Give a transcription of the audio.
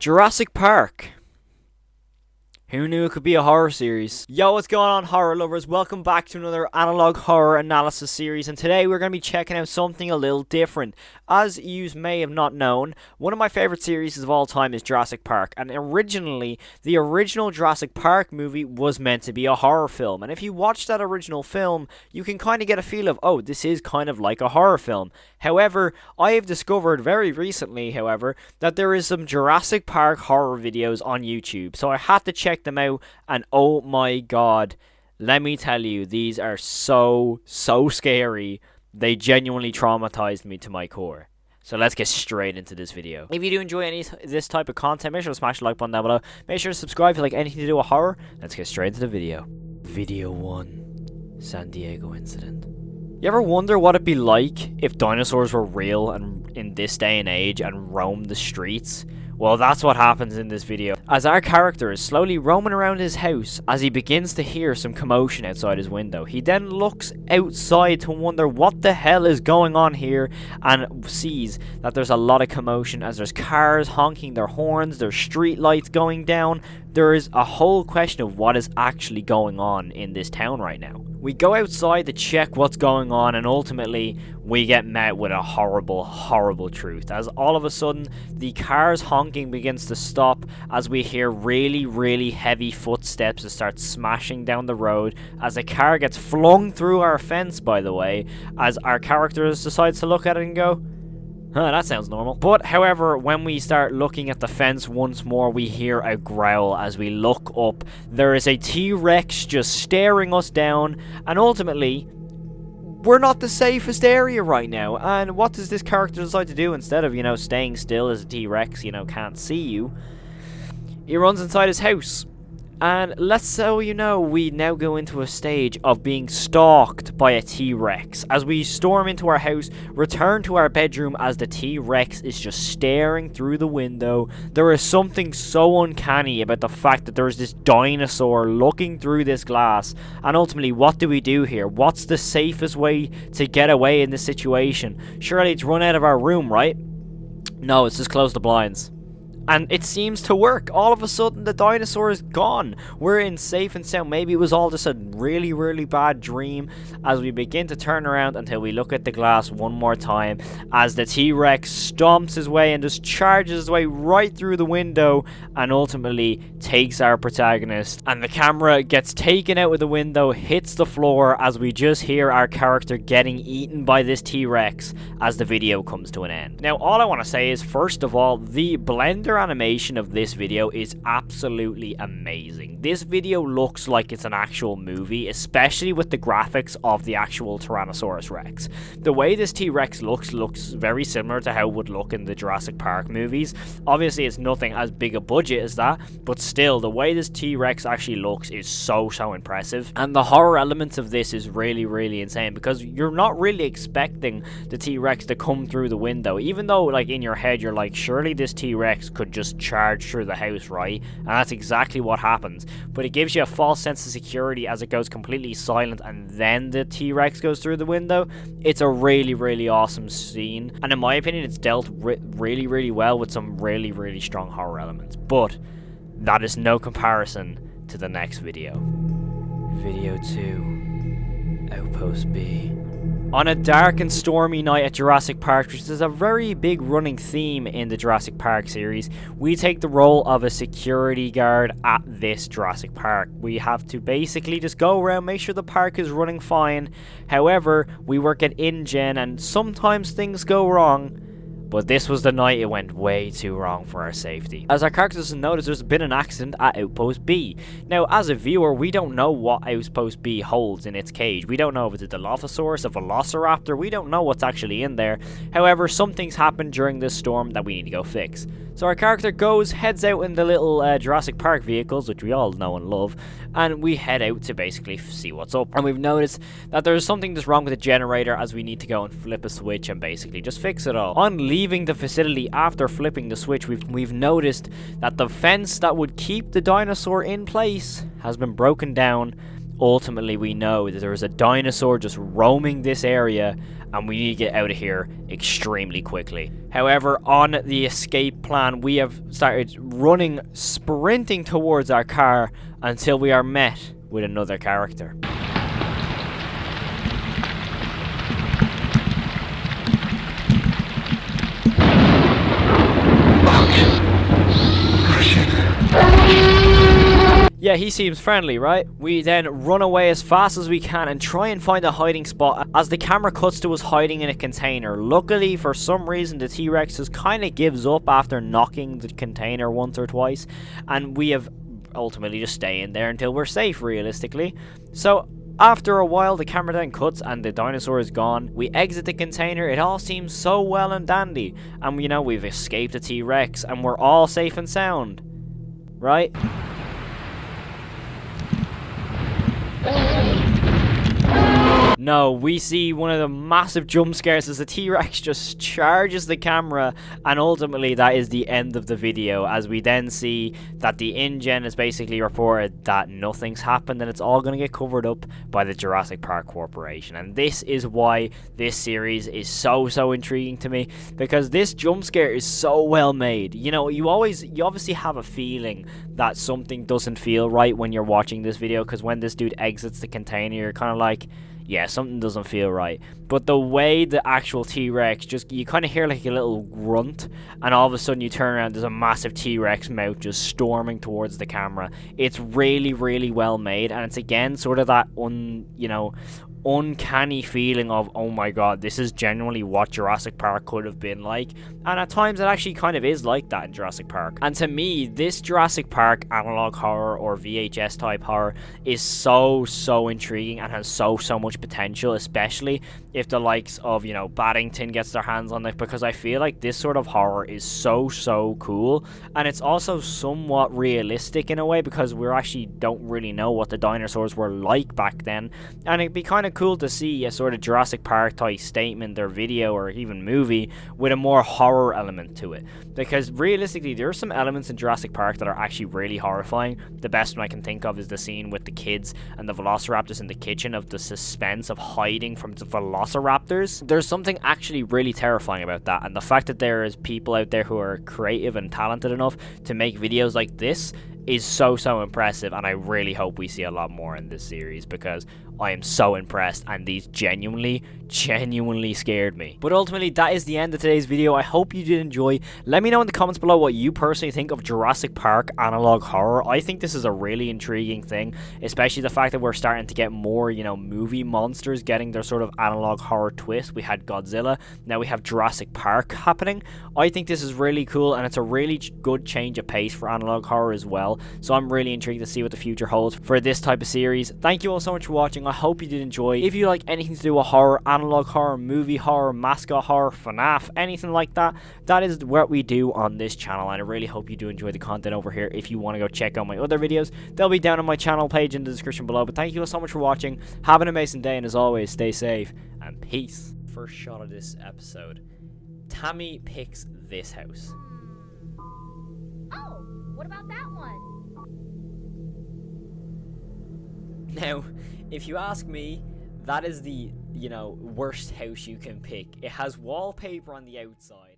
Jurassic Park. Who knew it could be a horror series? Yo, what's going on, horror lovers? Welcome back to another analog horror analysis series, and today we're going to be checking out something a little different. As you may have not known, one of my favorite series of all time is Jurassic Park, and originally, the original Jurassic Park movie was meant to be a horror film, and if you watch that original film, you can kind of get a feel of, oh, this is kind of like a horror film. However, I have discovered very recently, that there is some Jurassic Park horror videos on YouTube, so I had to check them out, and oh my god, let me tell you, these are so scary. They genuinely traumatized me to my core. So let's get straight into this video. If you do enjoy any of this type of content, make sure to smash the like button down below. Make sure to subscribe if you like anything to do with horror. Let's get straight into the video. Video 1. San Diego Incident. You ever wonder what it'd be like if dinosaurs were real and in this day and age and roamed the streets? Well, that's what happens in this video, as our character is slowly roaming around his house as he begins to hear some commotion outside his window. He then looks outside to wonder what the hell is going on here, and sees that there's a lot of commotion as there's cars honking their horns, there's street lights going down. There is a whole question of what is actually going on in this town right now. We go outside to check what's going on, and ultimately we get met with a horrible truth, as all of a sudden the car's honking begins to stop as we hear really heavy footsteps that start smashing down the road, as a car gets flung through our fence, by the way, as our characters decides to look at it and go, huh, that sounds normal. But, however, when we start looking at the fence once more, we hear a growl as we look up. There is a T-Rex just staring us down, and ultimately, we're not the safest area right now. And what does this character decide to do instead of, staying still as a T-Rex, can't see you? He runs inside his house. And let's so we now go into a stage of being stalked by a T-Rex. As we storm into our house, return to our bedroom as the T-Rex is just staring through the window. There is something so uncanny about the fact that there is this dinosaur looking through this glass. And ultimately, what do we do here? What's the safest way to get away in this situation? Surely it's run out of our room, right? No, it's just close the blinds. And it seems to work. All of a sudden, the dinosaur is gone. We're in safe and sound. Maybe it was all just a really bad dream, as we begin to turn around until we look at the glass one more time, as the T-Rex stomps his way and just charges his way right through the window and ultimately takes our protagonist. And the camera gets taken out of the window, hits the floor, as we just hear our character getting eaten by this T-Rex as the video comes to an end. Now, all I want to say is, first of all, the Blender animation of this video is absolutely amazing. This video looks like it's an actual movie, especially with the graphics of the actual Tyrannosaurus Rex. The way this T-Rex looks very similar to how it would look in the Jurassic Park movies. Obviously, it's nothing as big a budget as that, but still, the way this T-Rex actually looks is so impressive. And the horror elements of this is really insane, because you're not really expecting the T-Rex to come through the window, even though, like, in your head, you're like, surely this T-Rex could just charge through the house, right? And that's exactly what happens. But it gives you a false sense of security as it goes completely silent and then the T-Rex goes through the window. It's a really awesome scene, and in my opinion, it's dealt really well with some really strong horror elements. But that is no comparison to the next video. Video 2. Outpost B. On a dark and stormy night at Jurassic Park, which is a very big running theme in the Jurassic Park series, we take the role of a security guard at this Jurassic Park. We have to basically just go around, make sure the park is running fine. However, we work at InGen and sometimes things go wrong. But this was the night it went way too wrong for our safety. As our characters notice, there's been an accident at Outpost B. Now, as a viewer, we don't know what Outpost B holds in its cage. We don't know if it's a Dilophosaurus, a Velociraptor. We don't know what's actually in there. However, something's happened during this storm that we need to go fix. So our character heads out in the little Jurassic Park vehicles, which we all know and love, and we head out to basically see what's up. And we've noticed that there's something that's wrong with the generator, as we need to go and flip a switch and basically just fix it all. On leaving the facility after flipping the switch, we've noticed that the fence that would keep the dinosaur in place has been broken down, ultimately we know that there is a dinosaur just roaming this area and we need to get out of here extremely quickly. However, on the escape plan, we have started running, sprinting towards our car until we are met with another character. Yeah, he seems friendly, right? We then run away as fast as we can and try and find a hiding spot as the camera cuts to us hiding in a container. Luckily, for some reason, the T-Rex just kind of gives up after knocking the container once or twice, and we have ultimately just stay in there until we're safe, realistically. So after a while, the camera then cuts and the dinosaur is gone. We exit the container. It all seems so well and dandy, and you know, we've escaped the T-Rex and we're all safe and sound, right? No, we see one of the massive jump scares as the T-Rex just charges the camera, and ultimately that is the end of the video, as we then see that the InGen has basically reported that nothing's happened and it's all going to get covered up by the Jurassic Park Corporation. And this is why this series is so intriguing to me, because this jump scare is so well made. You know, you obviously have a feeling that something doesn't feel right when you're watching this video, because when this dude exits the container, you're kind of like, yeah, something doesn't feel right. But the way the actual T-Rex, just, you kind of hear like a little grunt, and all of a sudden you turn around, there's a massive T-Rex mouth just storming towards the camera. It's really well made, and it's again sort of that uncanny feeling of, oh my god, this is genuinely what Jurassic Park could have been like. And at times it actually kind of is like that in Jurassic Park. And to me, this Jurassic Park analog horror or VHS type horror is so intriguing and has so much potential, especially if the likes of, you know, Paddington gets their hands on it, because I feel like this sort of horror is so cool, and it's also somewhat realistic in a way, because we actually don't really know what the dinosaurs were like back then, and it'd be kind of cool to see a sort of Jurassic Park type statement or video or even movie with a more horror element to it, because realistically there are some elements in Jurassic Park that are actually really horrifying. The best one I can think of is the scene with the kids and the velociraptors in the kitchen, of the suspense of hiding from the velociraptors. There's something actually really terrifying about that, and the fact that there is people out there who are creative and talented enough to make videos like this is so impressive, and I really hope we see a lot more in this series, because I am so impressed, and these genuinely scared me. But ultimately, that is the end of today's video. I hope you did enjoy. Let me know in the comments below what you personally think of Jurassic Park analog horror. I think this is a really intriguing thing, especially the fact that we're starting to get more, you know, movie monsters getting their sort of analog horror twist. We had Godzilla, now we have Jurassic Park happening. I think this is really cool, and it's a really good change of pace for analog horror as well. So I'm really intrigued to see what the future holds for this type of series. Thank you all so much for watching. I hope you did enjoy. If you like anything to do with horror, analog horror, movie horror, mascot horror, FNAF, anything like that, that is what we do on this channel, and I really hope you do enjoy the content over here. If you want to go check out my other videos, they'll be down on my channel page in the description below. But thank you all so much for watching. Have an amazing day, and as always, stay safe and peace. First shot of this episode, Tammy picks this house. Oh, what about that one? Now, if you ask me, that is the, you know, worst house you can pick. It has wallpaper on the outside.